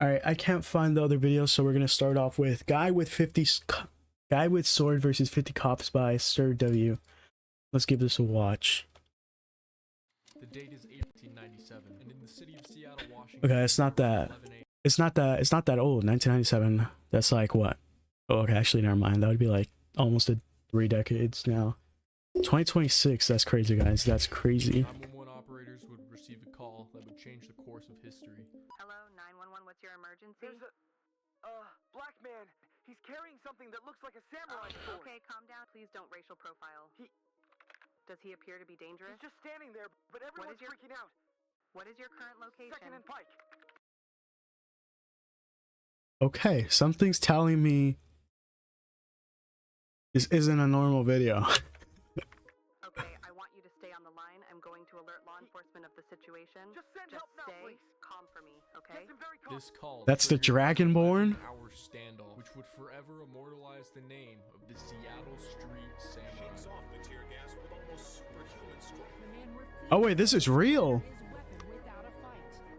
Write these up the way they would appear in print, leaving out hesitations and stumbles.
All right, I can't find the other video, so we're gonna start off with guy with sword versus 50 cops by Sir W. Let's give this a watch. The date is 1897, and in the city of Seattle, Washington. Okay, it's not that old. 1997. That's like what? Oh, okay, actually, never mind. That would be like almost 3 decades now. 2026. That's crazy, guys. That's crazy. 911 operators would receive a call that would change the course of history. Hello, 911. What's your emergency? There's a black man. He's carrying something that looks like a samurai sword. Okay, calm down. Please don't racial profile. Does he appear to be dangerous? He's just standing there, but everyone's freaking out. What is your current location? 2nd and Pike. Okay, something's telling me this isn't a normal video. Okay, I want you to stay on the line. I'm going to alert law enforcement of the situation. Just send help now, stay please. calm for me, okay? Yes, I'm very calm. This call. That's the Dragonborn? Our standoff, which would forever immortalize the name of the Seattle Street Samurai. Oh wait, this is real.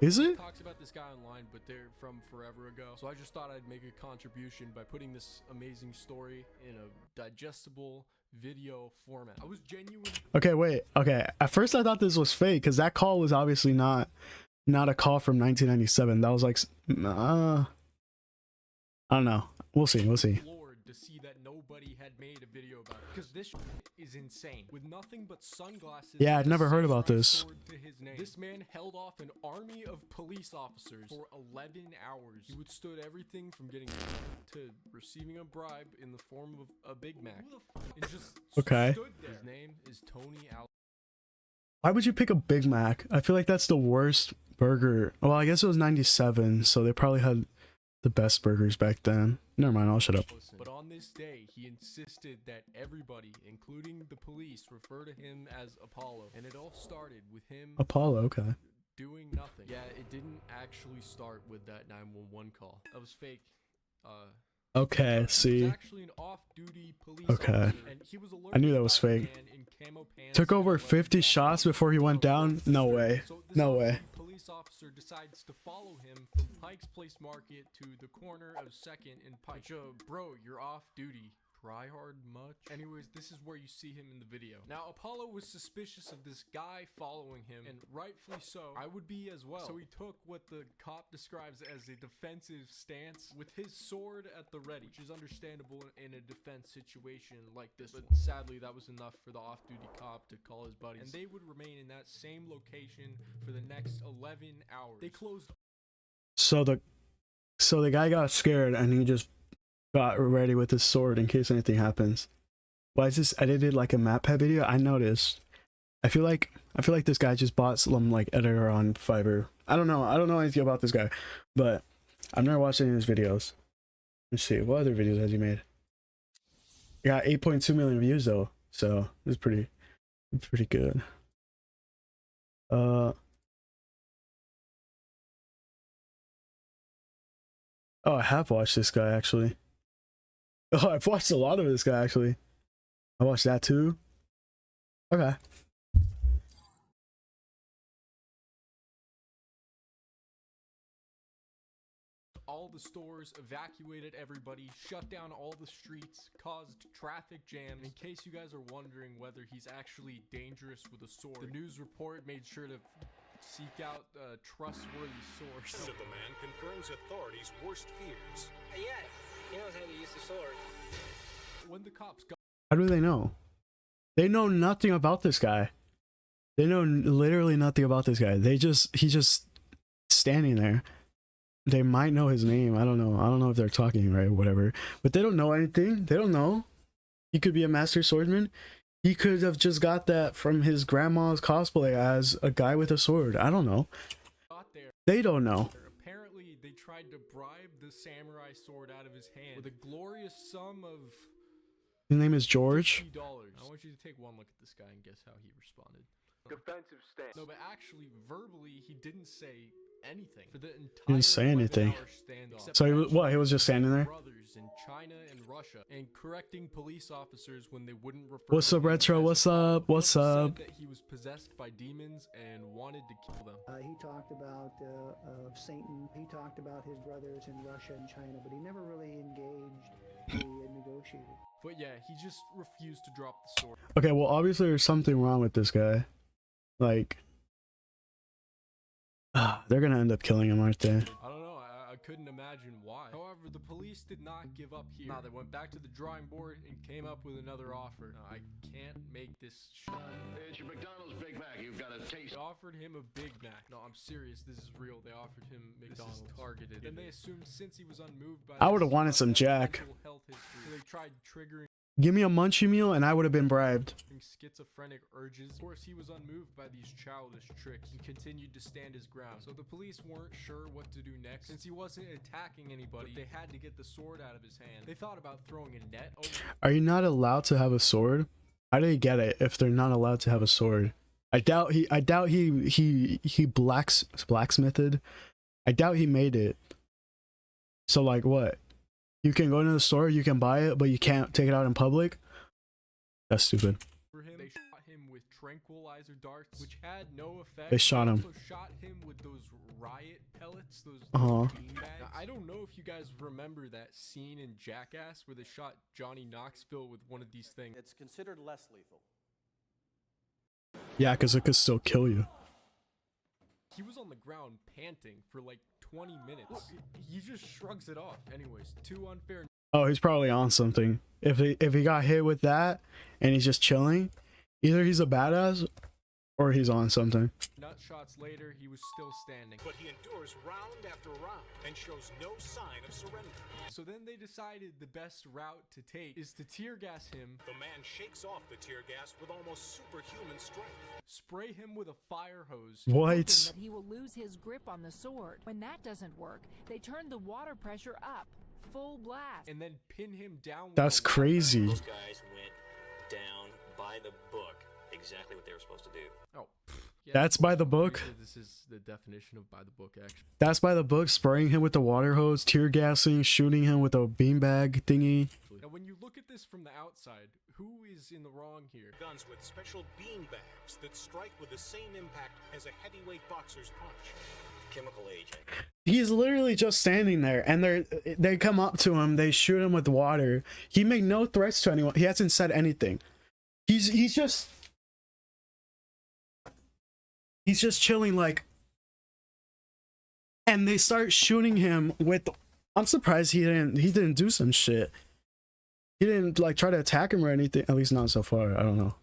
Is it? Talks about this guy online, but they're from forever ago. So I just thought I'd make a contribution by putting this amazing story in a digestible video format. I was genuine. Okay, wait. Okay, at first I thought this was fake because that call was obviously not a call from 1997. That was like, I don't know. We'll see. We'll see. Floored to see that nobody had made a video about it, because this is insane. With nothing but sunglasses. Yeah, I'd never heard about this. To his name. This man held off an army of police officers for 11 hours. He withstood everything from getting to receiving a bribe in the form of a Big Mac. And just Okay. stood there. His name is Tony Al. Why would you pick a Big Mac? I feel like that's the worst burger. Well, I guess it was 97, so they probably had the best burgers back then. Never mind, I'll shut up. But on this day, he insisted that everybody, including the police, refer to him as Apollo. And it all started with him Apollo, okay. doing nothing. Yeah, it didn't actually start with that 911 call. That was fake. Okay, He was see. actually an off-duty police Okay. officer, and he was I knew that was alerted by fake. a man in camo pants Took over and 50 weapon shots belt. before he went down? No way. So this No way. off-duty police officer decides to follow him from Pike's Place Market to the corner of 2nd and Pike. Bro, you're off duty. Try hard much? Anyways, this is where you see him in the video. Now, Apollo was suspicious of this guy following him, and rightfully so. I would be as well. So he took what the cop describes as a defensive stance with his sword at the ready, which is understandable in a defense situation like this. But sadly, that was enough for the off-duty cop to call his buddies, and they would remain in that same location for the next 11 hours. They closed. So the guy got scared and he just got ready with his sword in case anything happens. Why is this edited like a MatPat video? I noticed. I feel like this guy just bought some like editor on Fiverr. I don't know anything about this guy, but I've never watched any of his videos. Let's see, what other videos has he made? He got 8.2 million views though, so it's pretty good. Oh, I have watched this guy actually. Oh, I've watched a lot of this guy actually. I watched that too. Okay. All the stores, evacuated everybody, shut down all the streets, caused traffic jams. In case you guys are wondering whether he's actually dangerous with a sword, the news report made sure to seek out a trustworthy source. The man confirms authorities' worst fears. Yeah, he knows how to use the sword. When the cops got How do they know? They know nothing about this guy. They know literally nothing about this guy. He's just standing there. They might know his name. I don't know if they're talking right or whatever. But they don't know anything. They don't know. He could be a master swordsman. He could have just got that from his grandma's cosplay as a guy with a sword. I don't know. there, They don't know. apparently they tried to bribe the samurai sword out of his hand with a glorious sum of His name is George. $50. I want you to take one look at this guy and guess how he responded. Defensive stance. No, but actually, verbally, he didn't say anything for the entire Didn't say anything. 11-hour standoff. So he was just standing there? Brothers in China and Russia and correcting police officers when they wouldn't refer What's to up, him Retro? as a What's god. up? What's He also up? said that he was possessed by demons and wanted to kill them. He talked about Satan. He talked about his brothers in Russia and China, but he never really engaged the negotiated. But yeah, he just refused to drop the sword. Okay, well, obviously there's something wrong with this guy. Like, they're gonna end up killing him, aren't they? I don't know, I couldn't imagine why. However, the police did not give up here. Nah, they went back to the drawing board and came up with another offer. Now, I can't make this shit. It's your McDonald's Big Mac. You've got to taste. They offered him a Big Mac. No, I'm serious. This is real. They offered him McDonald's. This is targeted. Then they assumed since he was unmoved by I would've this, wanted some had Jack. mental health history. So they tried triggering Give me a munchie meal and I would have been bribed. schizophrenic urges. Of course, he was unmoved by these childish tricks and continued to stand his ground. So the police weren't sure what to do next since he wasn't attacking anybody. But they had to get the sword out of his hand. They thought about throwing a net over. Are you not allowed to have a sword? How do they get it if they're not allowed to have a sword? I doubt he blacksmithed. I doubt he made it. So like what? You can go into the store, you can buy it, but you can't take it out in public? That's stupid. For him, they shot him with tranquilizer darts, which had no effect. They shot him. Also shot him with those riot pellets, those Uh-huh. beanbags. Now, I don't know if you guys remember that scene in Jackass where they shot Johnny Knoxville with one of these things. It's considered less lethal. Yeah, because it could still kill you. He was on the ground panting for like 20 minutes. He just shrugs it off. Anyways, too unfair. Oh, he's probably on something. If he got hit with that and he's just chilling, either he's a badass or he's on something. Nut shots later, he was still standing. But he endures round after round and shows no sign of surrender. So then they decided the best route to take is to tear gas him, The man shakes off the tear gas with almost superhuman strength. spray him with a fire hose. What? That he will lose his grip on the sword. When that doesn't work, they turn the water pressure up, full blast. And then pin him down. with That's a wire. crazy. Those guys went down by the book, exactly what they were supposed to do. Oh, yeah, That's by the book? Usually this is the definition of by the book, actually. That's by the book, spraying him with the water hose, tear gassing, shooting him with a beanbag thingy. Now, when you look at this from the outside, who is in the wrong here? Guns with special bean bags that strike with the same impact as a heavyweight boxer's punch. Chemical agent. He's literally just standing there and they come up to him, they shoot him with water. He made no threats to anyone. He hasn't said anything. He's just chilling like, and they start shooting him with, I'm surprised he didn't do some shit. He didn't like try to attack him or anything, at least not so far. I don't know.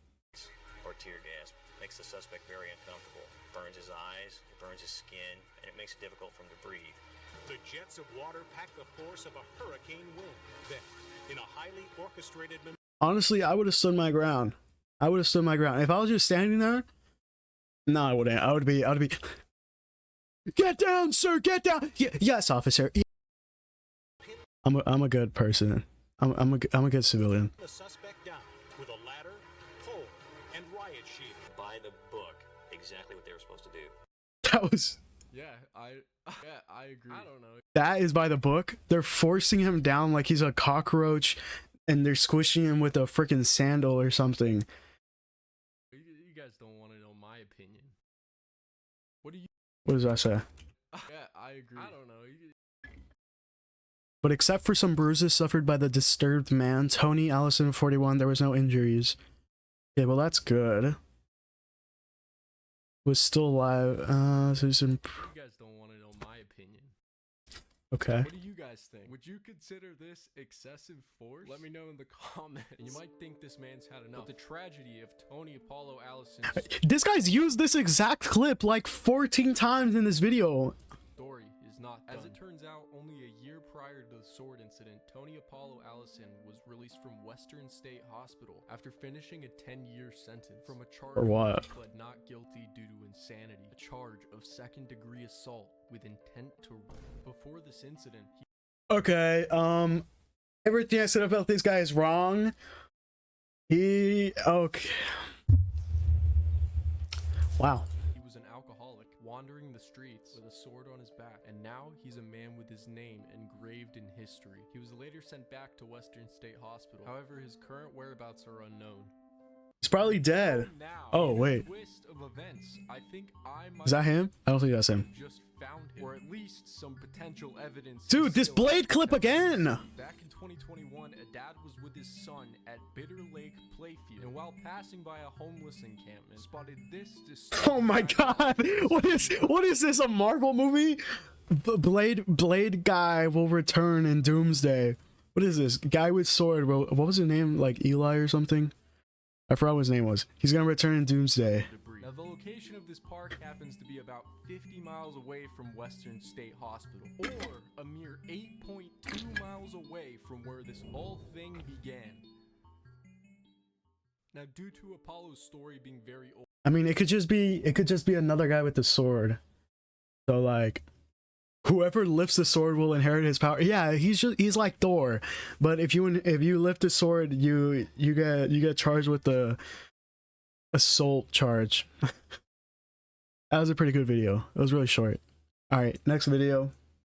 Or tear gas makes the suspect very uncomfortable. Burns his eyes, it burns his skin, and it makes it difficult for him to breathe. The jets of water pack the force of a hurricane wind. Then, in a highly orchestrated Honestly, I would have stood my ground. I would have stood my ground. If I was just standing there, no, I wouldn't. I would be, get down, sir, get down. Yes, officer. I'm a good person. I'm a good civilian. the suspect down with a ladder, pole, and riot shield. By the book, exactly what they were supposed to do. That was, Yeah, I agree. I don't know. that is by the book. They're forcing him down like he's a cockroach and they're squishing him with a freaking sandal or something. You guys don't want to know my opinion. What do you? What does that say? Yeah, I agree. I don't know. But except for some bruises suffered by the disturbed man, Tony Allison 41, there was no injuries. Okay, well that's good. Was still alive. So some. You guys don't want to know my opinion. Okay. What do you guys think? Would you consider this excessive force? Let me know in the comments. And you might think this man's had enough. But the tragedy of Tony Apollo Allison's This guy's used this exact clip like 14 times in this video. story is not done. As it turns out, only a year prior to the sword incident, Tony Apollo Allison was released from Western State Hospital after finishing a 10-year sentence from a charge For what? he pled not guilty due to insanity, a charge of second-degree assault with intent to. Before this incident, Okay, everything I said about this guy is wrong. Okay. Wow. he was an alcoholic, wanted wandering the streets with a sword on his back, and now he's a man with his name engraved in history. He was later sent back to Western State Hospital. However, his current whereabouts are unknown. He's probably dead. Now, Oh, in a wait. twist of events, I think I might Is that him? I don't think that's him. just found him, or at least some potential evidence. Dude, this still Blade has clip potential. again! Back in 2021, a dad was with his son at Bitter Lake Playfield, and while passing by a homeless encampment, spotted this Oh my god! What is this, a Marvel movie? Blade guy will return in Doomsday. What is this? Guy with sword, what was his name? Like Eli or something? I forgot what his name was. He's gonna return in Doomsday. Now, the location of this park happens to be about 50 miles away from Western State Hospital, or a mere 8.2 miles away from where this whole thing began. Now, due to Apollo's story being very old, I mean, it could just be another guy with the sword. So like, whoever lifts the sword will inherit his power. Yeah, he's like Thor, but if you lift the sword, you get charged with the assault charge. That was a pretty good video. It was really short. All right, next video.